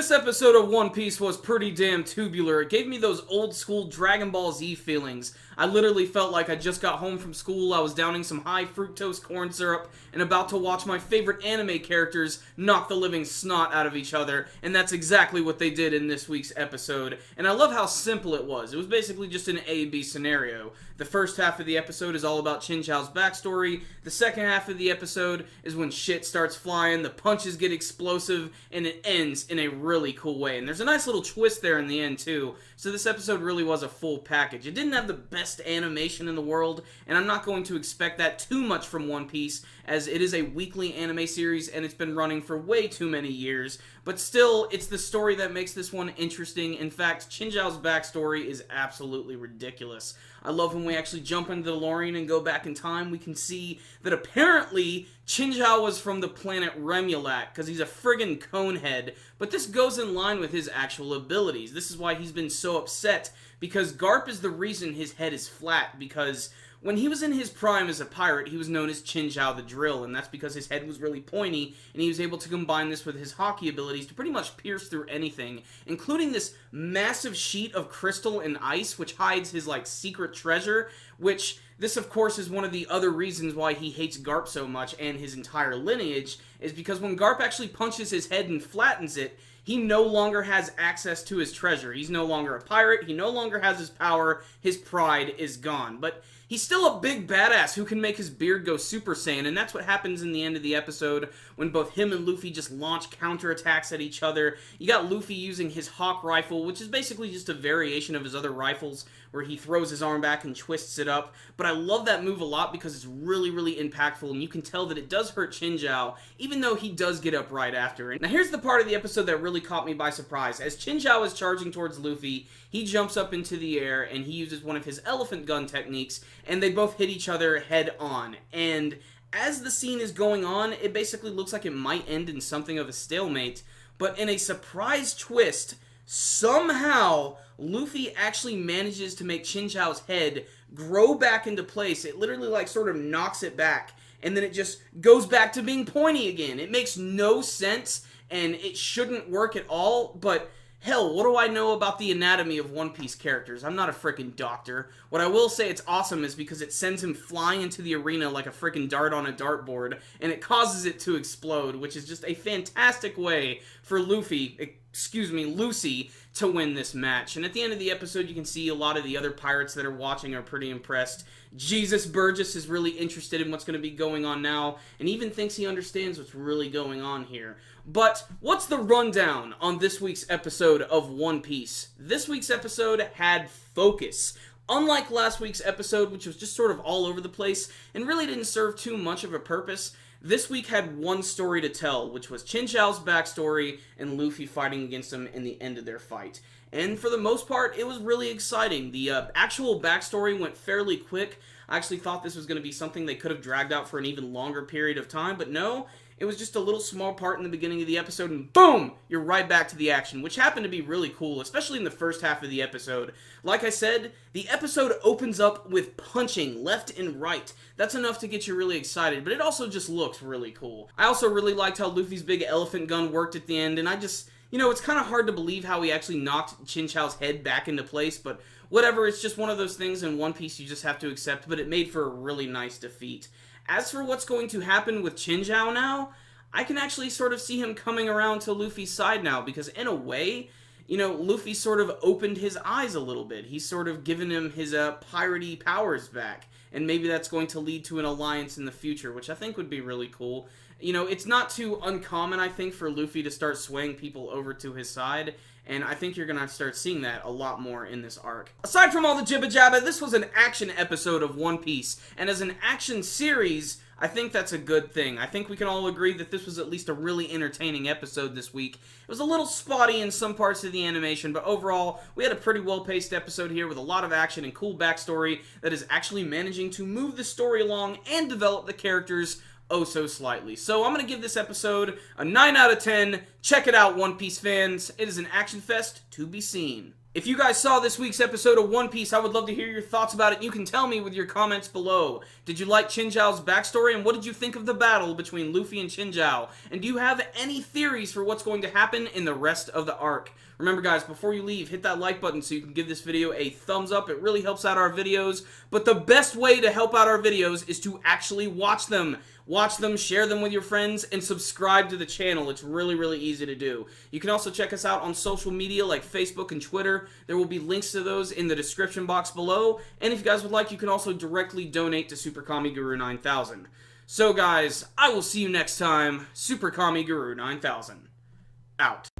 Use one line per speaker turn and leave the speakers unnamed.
This episode of One Piece was pretty damn tubular. It gave me those old school Dragon Ball Z feelings. I literally felt like I just got home from school, I was downing some high fructose corn syrup, and about to watch my favorite anime characters knock the living snot out of each other, and that's exactly what they did in this week's episode. And I love how simple it was. It was basically just an A-B scenario. The first half of the episode is all about Chinjao's backstory. The second half of the episode is when shit starts flying, the punches get explosive, and it ends in a really cool way. And there's a nice little twist there in the end too. So this episode really was a full package. It didn't have the best animation in the world, and I'm not going to expect that too much from One Piece, as it is a weekly anime series and it's been running for way too many years. But still, it's the story that makes this one interesting. In fact, Chinjao's backstory is absolutely ridiculous. I love when we actually jump into the DeLorean and go back in time. We can see that apparently Chinjao was from the planet Remulat, because he's a friggin' conehead. But this goes in line with his actual abilities. This is why he's been so upset, because Garp is the reason his head is flat, because when he was in his prime as a pirate, he was known as Chinjao the Drill, and that's because his head was really pointy, and he was able to combine this with his hockey abilities to pretty much pierce through anything, including this massive sheet of crystal and ice, which hides his, secret treasure, which this, of course, is one of the other reasons why he hates Garp so much and his entire lineage, is because when Garp actually punches his head and flattens it, he no longer has access to his treasure. He's no longer a pirate, he no longer has his power, his pride is gone. But he's still a big badass who can make his beard go Super Saiyan, and that's what happens in the end of the episode when both him and Luffy just launch counterattacks at each other. You got Luffy using his Hawk rifle, which is basically just a variation of his other rifles, where he throws his arm back and twists it up. But I love that move a lot because it's really, really impactful, and you can tell that it does hurt Chinjao, even though he does get up right after. Now here's the part of the episode that really caught me by surprise. As Chinjao is charging towards Luffy, he jumps up into the air, and he uses one of his elephant gun techniques, and they both hit each other head on. And as the scene is going on, it basically looks like it might end in something of a stalemate, but in a surprise twist, somehow Luffy actually manages to make Chinjao's head grow back into place. It literally sort of knocks it back, and then it just goes back to being pointy again. It makes no sense, and it shouldn't work at all, but hell, what do I know about the anatomy of One Piece characters? I'm not a frickin' doctor. What I will say it's awesome is because it sends him flying into the arena like a frickin' dart on a dartboard, and it causes it to explode, which is just a fantastic way for Lucy, to win this match. And at the end of the episode, you can see a lot of the other pirates that are watching are pretty impressed. Jesus Burgess is really interested in what's going to be going on now, and even thinks he understands what's really going on here. But what's the rundown on this week's episode of One Piece? This week's episode had focus. Unlike last week's episode, which was just sort of all over the place and really didn't serve too much of a purpose, this week had one story to tell, which was Chinjao's backstory and Luffy fighting against him in the end of their fight. And for the most part, it was really exciting. The actual backstory went fairly quick. I actually thought this was going to be something they could have dragged out for an even longer period of time, but no, it was just a little small part in the beginning of the episode, and boom! You're right back to the action, which happened to be really cool, especially in the first half of the episode. Like I said, the episode opens up with punching left and right. That's enough to get you really excited, but it also just looks really cool. I also really liked how Luffy's big elephant gun worked at the end, and it's kind of hard to believe how he actually knocked Chinchao's head back into place, but whatever, it's just one of those things in One Piece you just have to accept, but it made for a really nice defeat. As for what's going to happen with Chinjao now, I can actually sort of see him coming around to Luffy's side now, because in a way, Luffy sort of opened his eyes a little bit. He's sort of given him his piratey powers back, and maybe that's going to lead to an alliance in the future, which I think would be really cool. It's not too uncommon, I think, for Luffy to start swaying people over to his side, and I think you're going to start seeing that a lot more in this arc. Aside from all the jibba jabba, this was an action episode of One Piece, and as an action series, I think that's a good thing. I think we can all agree that this was at least a really entertaining episode this week. It was a little spotty in some parts of the animation, but overall, we had a pretty well-paced episode here with a lot of action and cool backstory that is actually managing to move the story along and develop the characters oh so slightly. So I'm going to give this episode a 9 out of 10. Check it out, One Piece fans. It is an action fest to be seen. If you guys saw this week's episode of One Piece, I would love to hear your thoughts about it. You can tell me with your comments below. Did you like Chinjao's backstory, and what did you think of the battle between Luffy and Chinjao? And do you have any theories for what's going to happen in the rest of the arc? Remember guys, before you leave, hit that like button so you can give this video a thumbs up. It really helps out our videos. But the best way to help out our videos is to actually watch them. Watch them, share them with your friends, and subscribe to the channel. It's really, really easy to do. You can also check us out on social media like Facebook and Twitter. There will be links to those in the description box below. And if you guys would like, you can also directly donate to Super Kami Guru 9000. So guys, I will see you next time. Super Kami Guru 9000. Out.